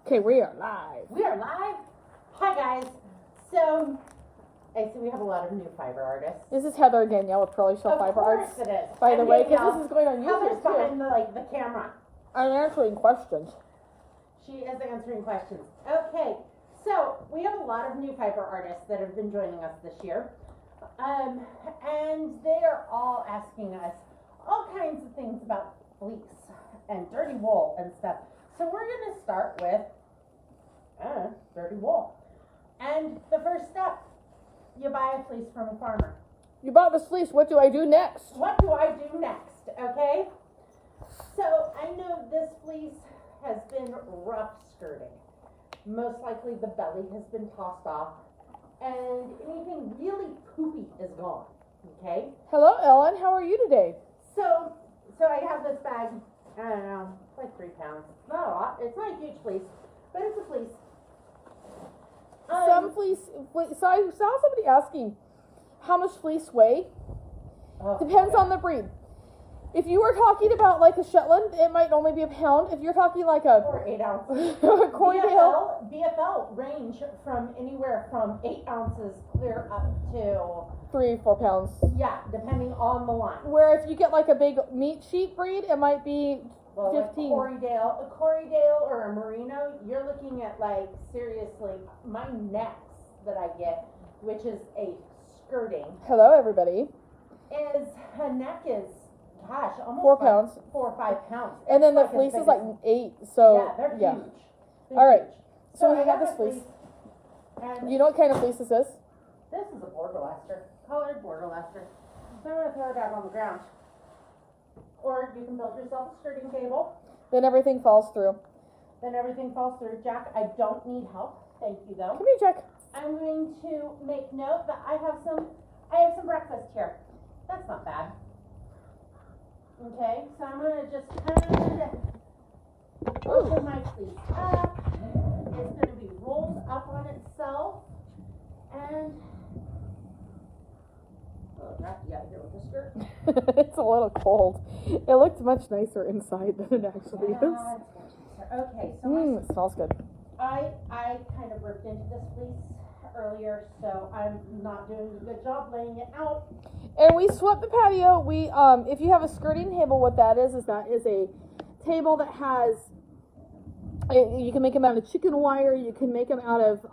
Okay, we are live. We are live. Hi guys. So I see we have a lot of new fiber artists. This is Heather and Danielle with Pearly Shell Fiber Arts. Of course it is. By the and way, because Danielle, this is going on YouTube Heather's behind the camera. I'm answering questions. She is answering questions. Okay, so we have a lot of new fiber artists that have been joining us this year. And they are all asking us all kinds of things about fleece and dirty wool and stuff. So we're going to start with dirty wool. And the first step, you buy a fleece from a farmer. You bought this fleece. What do I do next? What do I do next? Okay? So I know this fleece has been rough skirting. Most likely the belly has been tossed off and anything really poopy is gone. Okay? Hello, Ellen. How are you today? So I have this bag, I don't know, it's like 3 pounds. Not a lot. It's not a huge fleece, but it's a fleece. Some fleece. So I saw somebody asking how much fleece weigh. Depends on the breed. If you were talking about like a Shetland, it might only be a pound. If you're talking like a or 8 ounces. Corntail, BFL range from anywhere from 8 ounces clear up to 3-4 pounds. Yeah, depending on the line. Where if you get like a big meat sheep breed, it might be 15. Like a Corriedale or a Merino, you're looking at like seriously my necks that I get, which is a skirting. Hello, everybody. Is a neck is. Gosh, almost 4 pounds. 4 or 5 pounds. And then the fleece is like 8, so yeah, they're huge. They're all right. Huge. So we have this fleece. And you know what kind of fleece this is? This is a borderlaster, colored borderlaster. So I'm gonna throw it out on the ground. Or you can build yourself a skirting table. Then everything falls through. Then everything falls through. Jack, I don't need help. Thank you though. Come here, Jack. I'm going to make note that I have some breakfast here. That's not bad. Okay, so I'm going to just kind of open my fleece up. It's going to be rolled up on itself. And, oh, that you got to with the skirt. It's a little cold. It looked much nicer inside than it actually is. Okay, so it smells good. I kind of ripped into this fleece earlier, so I'm not doing a good job laying it out. And we swept the patio. We if you have a skirting table, what that is a table that has you can make them out of chicken wire, you can make them out of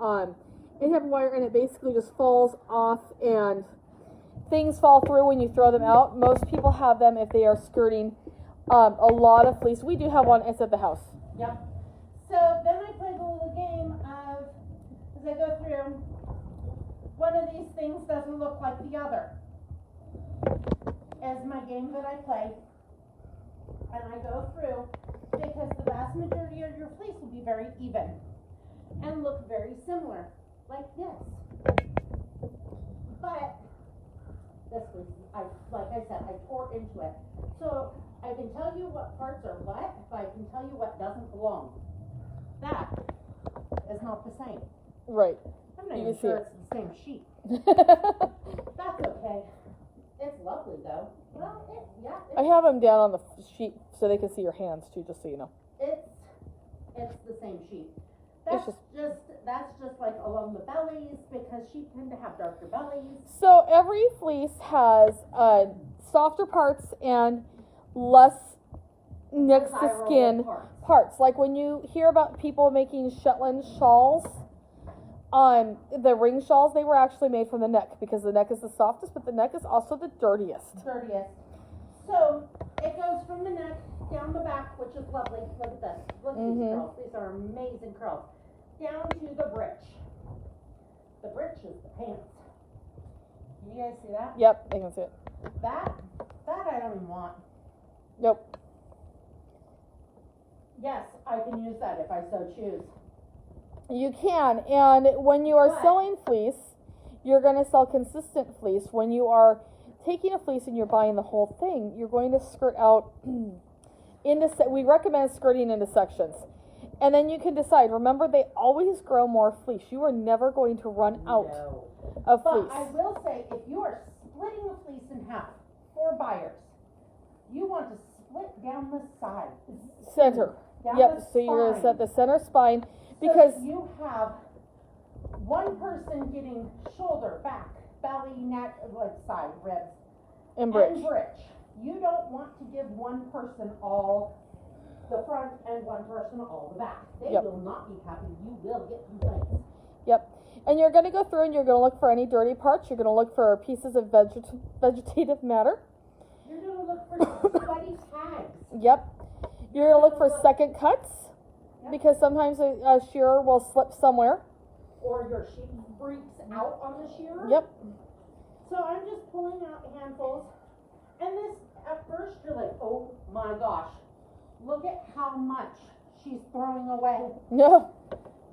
hemp wire, and it basically just falls off and things fall through when you throw them out. Most people have them if they are skirting a lot of fleece. We do have one. It's at the house. Yep. So then I played a little game of, as I go through, one of these things doesn't look like the other. As my game that I play, and I go through, because the vast majority of your fleece will be very even and look very similar, like this. But this fleece, like I said, I tore into it. So I can tell you what parts are what, but I can tell you what doesn't belong. That is not the same. Right. I'm not even sure it's the same sheet. That's okay. It's lovely though. Well, I have them down on the sheet so they can see your hands too, just so you know. It's the same sheet. That's just like along the bellies, because sheep tend to have darker bellies. So every fleece has softer parts and less next to skin parts. Like when you hear about people making Shetland shawls, the ring shawls, they were actually made from the neck, because the neck is the softest, but the neck is also the dirtiest. So it goes from the neck down the back, which is lovely. Look at this. Look at these curls. These are amazing curls. Down to the britch. The britch is the pants. Can you guys see that? Yep, I can see it. That I don't even want. Nope. Yes, I can use that if I so choose. You can, and when you are selling fleece, you're going to sell consistent fleece. When you are taking a fleece and you're buying the whole thing, you're going to skirt out we recommend skirting into sections. And then you can decide. Remember, they always grow more fleece. You are never going to run out of fleece. But I will say, if you are splitting a fleece in half for buyers, you want to split down the side. Center. Yep, so you're going to set the center spine. Because so you have one person getting shoulder, back, belly, neck, like side, ribs, and bridge. You don't want to give one person all the front and one person all the back. They Yep. will not be happy. You will get complaints. Yep. And you're going to go through and you're going to look for any dirty parts. You're going to look for pieces of vegetative matter. You're going to look for sweaty tags. Yep. You're going to look for second cuts. Yep. Because sometimes a shearer will slip somewhere. Or your sheet freaks out on the shearer. Yep. So I'm just pulling out handfuls. And this, at first, you're like, oh my gosh. Look at how much she's throwing away. No.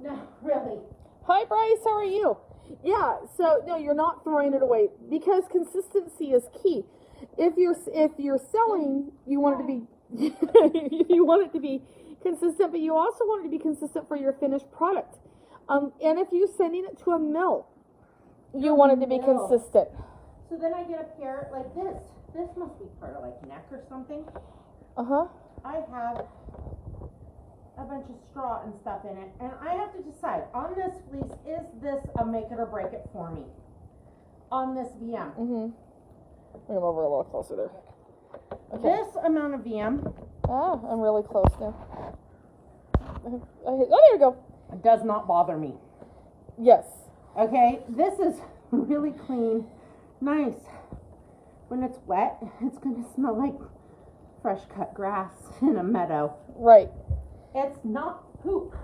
No, really. Hi, Bryce. How are you? Yeah. So no, you're not throwing it away because consistency is key. If you're selling, you want it to be you want it to be consistent, but you also want it to be consistent for your finished product. And if you're sending it to a mill, you want it to be consistent. So then I get a pair like this. This must be part of like neck or something. I have a bunch of straw and stuff in it, and I have to decide on this fleece, is this a make it or break it for me? On this VM. Bring them over a little closer there. Okay. This amount of VM. Ah, I'm really close now. Oh, there you go. It does not bother me. Yes. Okay, this is really clean, nice. When it's wet, it's gonna smell like fresh cut grass in a meadow. Right. It's not poop.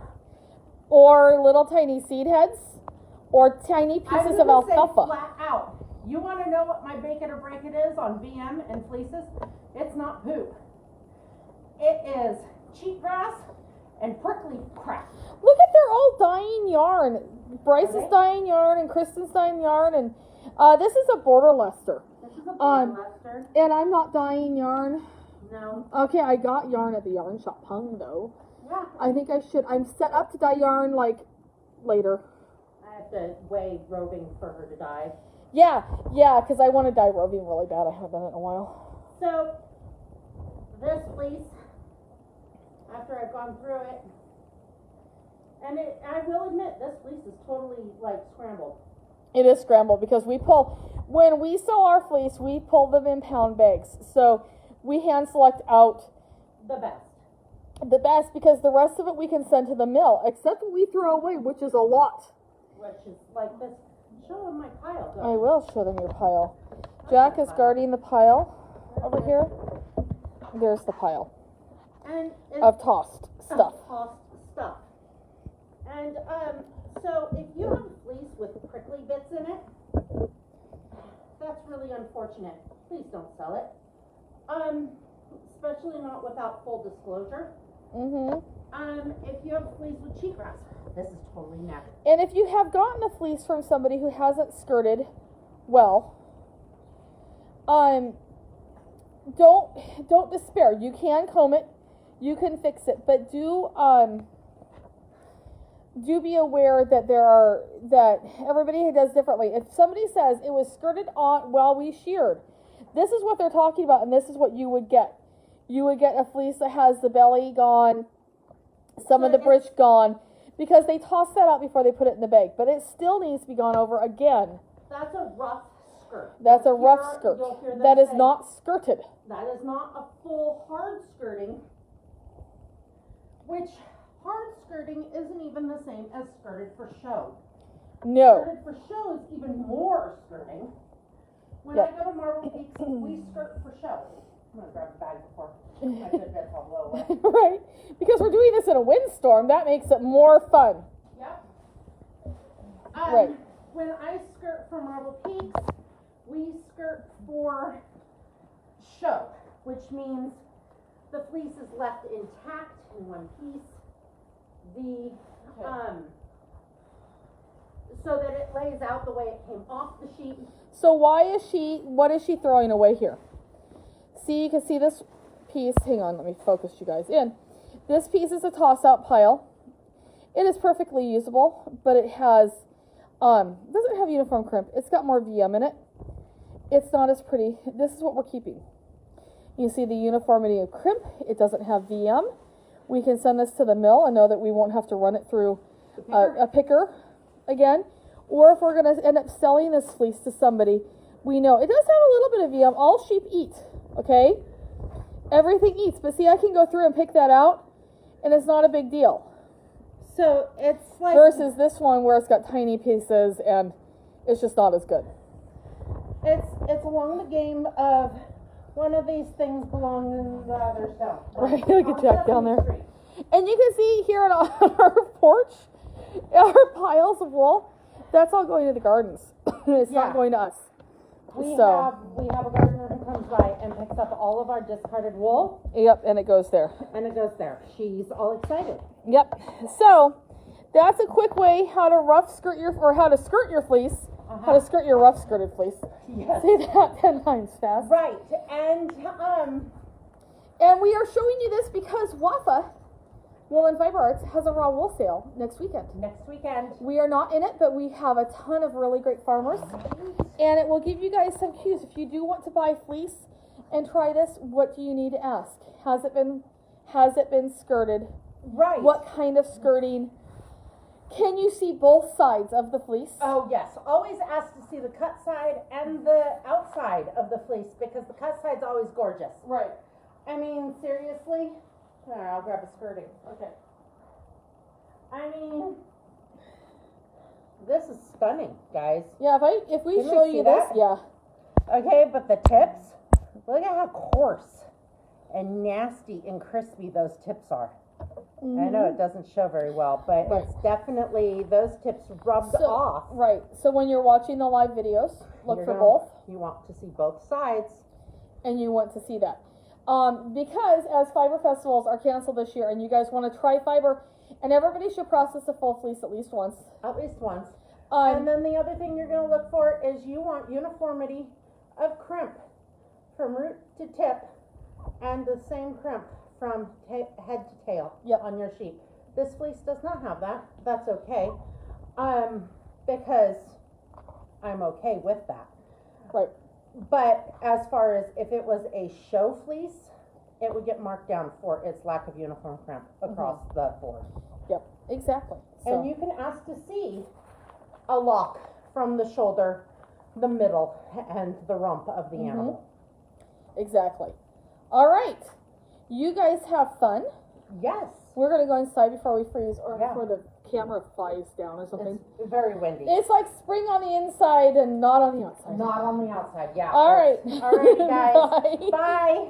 Or little tiny seed heads, or tiny pieces of alfalfa. Flat out. You want to know what my bake it or break it is on VM and fleeces? It's not poop. It is cheatgrass and prickly crap. Look at, they're all dyeing yarn. Bryce is dyeing yarn, and Kristen's dyeing yarn, and this is a border Lester. This is a border Lester. And I'm not dyeing yarn. No. Okay, I got yarn at the yarn shop hung though. Yeah. I think I should. I'm set up to dye yarn like later. I have to weigh roving for her to dye. Yeah, because I want to dye roving really bad. I haven't done it in a while. So, this fleece, after I've gone through it, and I will admit, this fleece is totally like scrambled. It is scrambled because when we sell our fleece, we pull them in pound bags. So we hand select out The best. because the rest of it we can send to the mill, except what we throw away, which is a lot. Which is like this. Show them my pile. Though. I will show them your pile. Jack is guarding the pile over here. There's the pile And of tossed stuff. And so if you have fleece with prickly bits in it, that's really unfortunate. Please don't sell it. Especially not without full disclosure. If you have fleece with cheatgrass, this is totally neck. And if you have gotten a fleece from somebody who hasn't skirted well, don't despair. You can comb it, you can fix it, but do be aware that everybody does differently. If somebody says it was skirted on while we sheared, this is what they're talking about, and this is what you would get. You would get a fleece that has the belly gone, some of the bridge gone, because they toss that out before they put it in the bag. But it still needs to be gone over again. That's a rough skirt. That's a rough skirt. That is not skirted. That is not a full hard skirting, which hard skirting isn't even the same as skirted for show. No. Skirted for show is even more skirting. When Yep. I go to Marble Peaks, we skirt for show. I'm going to grab the bag before my good bits all blow away. Right? Because we're doing this in a windstorm, that makes it more fun. Yep. Right. When I skirt for Marble Peaks, we skirt for show, which means the fleece is left intact in one piece. So that it lays out the way it came off the sheet. So what is she throwing away here? See, you can see this piece. Hang on, let me focus you guys in. This piece is a toss-out pile. It is perfectly usable, but it has, doesn't have uniform crimp. It's got more VM in it. It's not as pretty. This is what we're keeping. You see the uniformity of crimp. It doesn't have VM. We can send this to the mill and know that we won't have to run it through a picker again, or if we're going to end up selling this fleece to somebody, we know it does have a little bit of VM. All sheep eat, okay? Everything eats, but see, I can go through and pick that out, and it's not a big deal. So it's like Versus this one where it's got tiny pieces and it's just not as good. it's along the game of one of these things belong and the others don't. Right, look at Jack down there. And you can see here on our porch, our piles of wool, that's all going to the gardens. It's not going to us. We have a gardener who comes by and picks up all of our discarded wool. Yep, and it goes there. And it goes there. She's all excited. Yep. So that's a quick way how to skirt your fleece. How to skirt your rough skirted fleece. Yes. Say that 10 times fast. Right. And we are showing you this because Wafa Wool and Fiber Arts has a raw wool sale next weekend. We are not in it, but we have a ton of really great farmers. And it will give you guys some cues. If you do want to buy fleece and try this, what do you need to ask? Has it been skirted? right. What kind of skirting? Can you see both sides of the fleece? Oh yes, always ask to see the cut side and the outside of the fleece because the cut side's always gorgeous. Right. I mean, seriously? Alright, I'll grab a skirting. Okay. I mean, this is stunning, guys. Yeah, if we Can we show see you this, that? yeah. Okay, but the tips, look at how coarse and nasty and crispy those tips are. I know it doesn't show very well, but Right. it's definitely, those tips rubbed off. Right. So when you're watching the live videos, look You're for gonna- both, You want to see both sides. and you want to see that. Because as fiber festivals are canceled this year, and you guys want to try fiber, and everybody should process a full fleece at least once. At least once. And Um, then the other thing you're going to look for is you want uniformity of crimp from root to tip and the same crimp from head to tail on your sheep. This fleece does not have that. That's okay. Because I'm okay with that. right. But as far as if it was a show fleece, it would get marked down for its lack of uniform crimp across the board. Yep. Exactly. So, And you can ask to see a lock from the shoulder, the middle, and the rump of the animal. exactly. All right. You guys have fun. Yes. We're gonna go inside before we freeze, or Yeah. before the camera flies down or something. It's very windy. It's like spring on the inside and not on the outside. Not on the outside, yeah. All right. All right, guys. Bye. Bye.